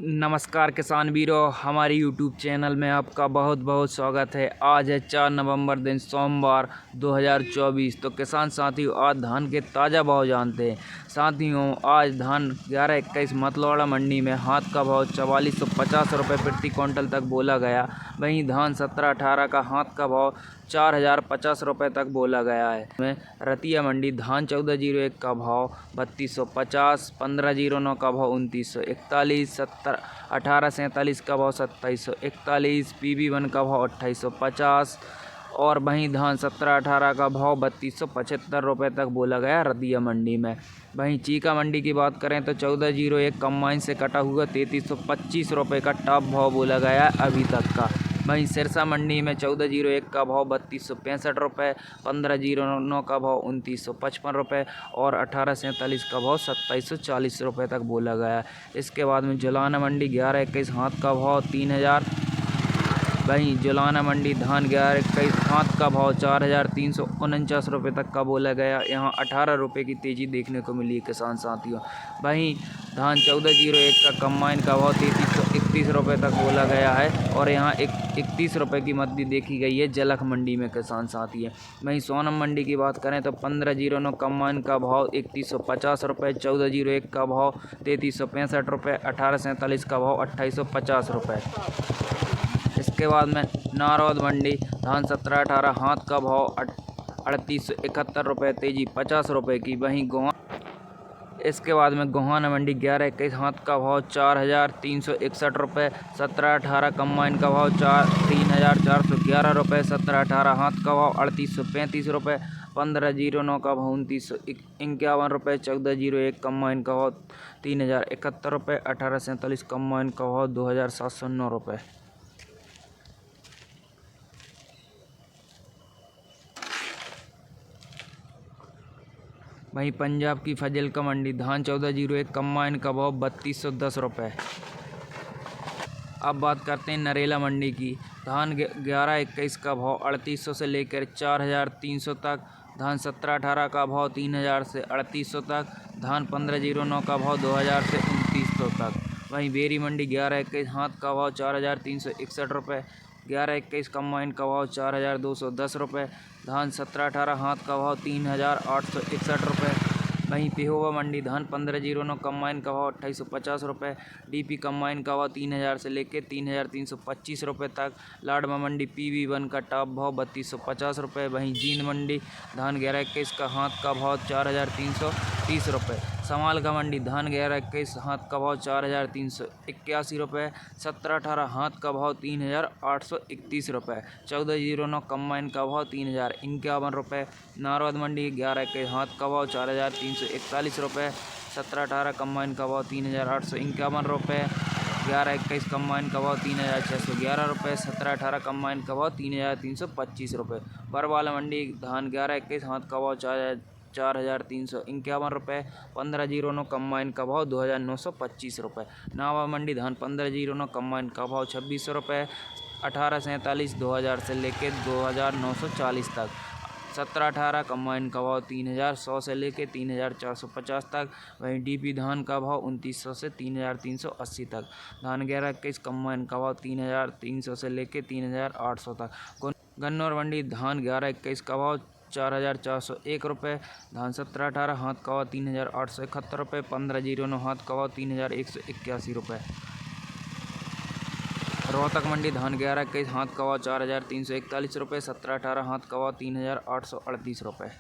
नमस्कार किसान वीरों, हमारे यूट्यूब चैनल में आपका बहुत बहुत स्वागत है। आज है 4 नवंबर दिन सोमवार 2024। तो किसान साथियों, आज धान के ताज़ा भाव जानते हैं। साथियों, आज धान 11-21 मतलवाड़ा मंडी में हाथ का भाव 4450 रुपये प्रति क्विंटल तक बोला गया। वहीं धान 17-18 का हाथ का भाव 4050 रुपये तक बोला गया है। में रतिया मंडी धान 1401 का भाव 3250, 1509 का भाव 2941, 1847 का भाव 2741, PB1 का भाव 2850 और वहीं धान 17-18 का भाव 3275 रुपये तक बोला गया रतिया मंडी में। वहीं चीका मंडी की बात करें तो 1401 कंबाइन से कटा हुआ 3325 रुपये का टॉप भाव बोला गया अभी तक का। वहीं सिरसा मंडी में 1401 का भाव 3265 रुपये, 1509 का भाव 2955 रुपये और 1847 का भाव 2740 रुपये तक बोला गया। इसके बाद में जुलाना मंडी 11-21 हाथ का भाव 3000। वहीं जुलाना मंडी धान 11-21 हाथ का भाव 4349 रुपये तक का बोला गया। यहाँ 18 रुपये की तेज़ी देखने को मिली है किसान साथियों। वहीं धान 1401 का कंबाइन का भाव 3331 रुपये तक बोला गया है और यहाँ 31 रुपये की मद्दी देखी गई है जलख मंडी में किसान साथी है। वहीं सोनम मंडी की बात करें तो 1509 कंबाइन का भाव 3150 रुपये, 1401 का भाव 3365 रुपये, 1847 का भाव 2850 रुपये। इसके बाद में नारौद मंडी धान 17-18 हाथ का भाव 3871 रुपये, तेजी 50 रुपये की। वहीं इसके बाद में गोहाना मंडी 11-21 हाथ का भाव 4361 रुपये, 17-18 कंबाइन का भाव 3411 रुपये, 17-18 हाथ का भाव 3835 रुपये, 1509 का भाव 2951 रुपये, 1401 कंबाइन का भाव 3071 रुपये, 1847 कंबाइन का भाव 2709 रुपये। वहीं पंजाब की फजल मंडी धान 1401 कंबाइन का भाव 3210 रुपये। अब बात करते हैं नरेला मंडी की। धान 11-21 का भाव 3800 से लेकर 4300 तक, धान 17-18 का भाव 3000 से 3800 तक, धान 1509 का भाव 2000 से 2900 तक। वहीं बेरी मंडी 11-21 हाथ का भाव 4361 रुपये, 11-21 कंबाइन का भाव 4210 रुपये, धान 17-18 हाथ का भाव 3861 रुपये। वहीं पेहोवा मंडी धान 1509 कंबाइन का भाव 2850 रुपये, DP कंबाइन का भाव 3000 से लेकर 3325 रुपये तक, लाडवा मंडी PB1 का टॉप भाव 3250 रुपये। वहीं जींद मंडी धान 11-21 का हाथ का भाव 4330 रुपये, समाल का मंडी धान 11-21 हाथ का भाव 4381 रुपये, 17-18 हाथ का भाव 3831 रुपये, 1409 कंबाइन का भाव 3051 रुपये। नारौद मंडी 11-21 हाथ का भाव 4341 रुपये, 17-18 कंबाइन का भाव 3851 रुपये, 11-21 कंबाइन का भाव 3611 रुपये, 17-18 कंबाइन का भाव 3325 रुपये। बरवाला मंडी धान 11-21 हाथ का भाव 4351 रुपये, 1509 कंबाइन का भाव 2925 रुपये। नावा मंडी धान 1509 कंबाइन का भाव 2600 रुपये, 1847 2000 से लेकर 2940 तक, 17-18 कंबाइन का भाव 3100 से लेकर 3450 तक। वहीं DP धान का भाव 2900 से 3380 तक, धान 11-21 कंबाइन का भाव 3300 से लेकर 3800 तक। गन्नौर मंडी धान 11-21 का भाव 4401 रुपये, धान 17-18 हाथ का भाव 3871 रुपये, 1509 हाथ का भाव 3181 रुपये। रोहतक मंडी धान 11-21 हाथ का भाव 4341 रुपये, 17-18 हाथ का भाव 3838 रुपये।